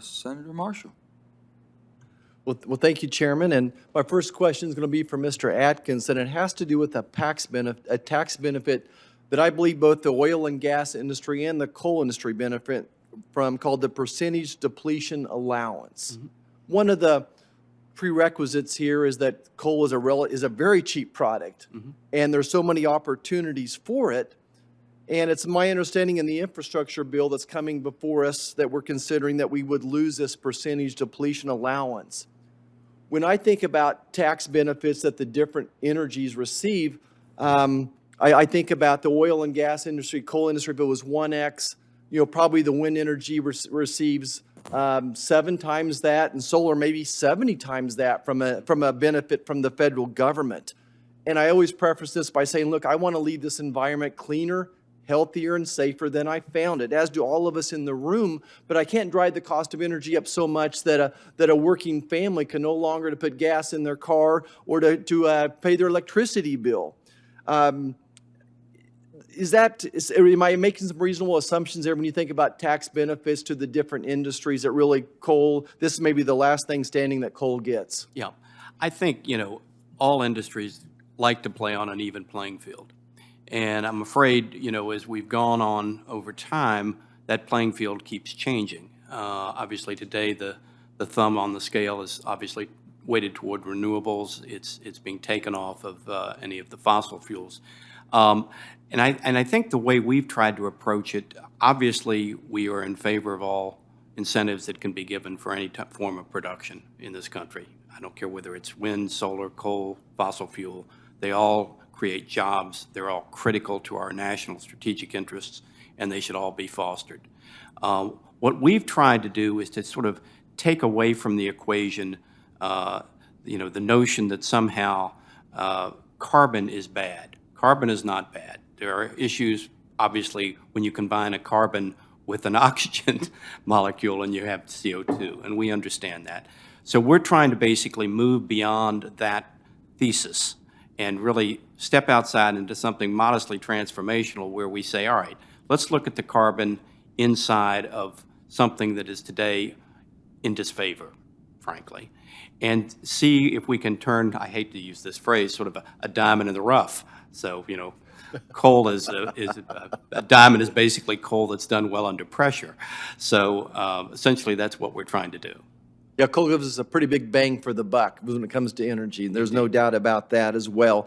Senator Marshall. Well, thank you, Chairman. And my first question is going to be for Mr. Atkins, and it has to do with a tax benefit that I believe both the oil and gas industry and the coal industry benefit from, called the percentage depletion allowance. One of the prerequisites here is that coal is a very cheap product, and there's so many opportunities for it. And it's my understanding in the infrastructure bill that's coming before us that we're considering that we would lose this percentage depletion allowance. When I think about tax benefits that the different energies receive, I think about the oil and gas industry, coal industry, if it was 1X, probably the wind energy receives 7 times that, and solar maybe 70 times that from a benefit from the federal government. And I always preface this by saying, look, I want to leave this environment cleaner, healthier, and safer than I found it, as do all of us in the room. But I can't drive the cost of energy up so much that a working family can no longer to put gas in their car or to pay their electricity bill. Am I making some reasonable assumptions there when you think about tax benefits to the different industries that really coal, this is maybe the last thing standing that coal gets? Yeah, I think, all industries like to play on an even playing field. And I'm afraid, as we've gone on over time, that playing field keeps changing. Obviously, today, the thumb on the scale is obviously weighted toward renewables. It's being taken off of any of the fossil fuels. And I think the way we've tried to approach it, obviously, we are in favor of all incentives that can be given for any form of production in this country. I don't care whether it's wind, solar, coal, fossil fuel. They all create jobs. They're all critical to our national strategic interests, and they should all be fostered. What we've tried to do is to sort of take away from the equation, the notion that somehow carbon is bad. Carbon is not bad. There are issues, obviously, when you combine a carbon with an oxygen molecule and you have CO2, and we understand that. So we're trying to basically move beyond that thesis and really step outside into something modestly transformational where we say, all right, let's look at the carbon inside of something that is today in disfavor, frankly, and see if we can turn, I hate to use this phrase, sort of a diamond in the rough. So, coal is a diamond is basically coal that's done well under pressure. So essentially that's what we're trying to do. Yeah, coal gives us a pretty big bang for the buck when it comes to energy. There's no doubt about that as well.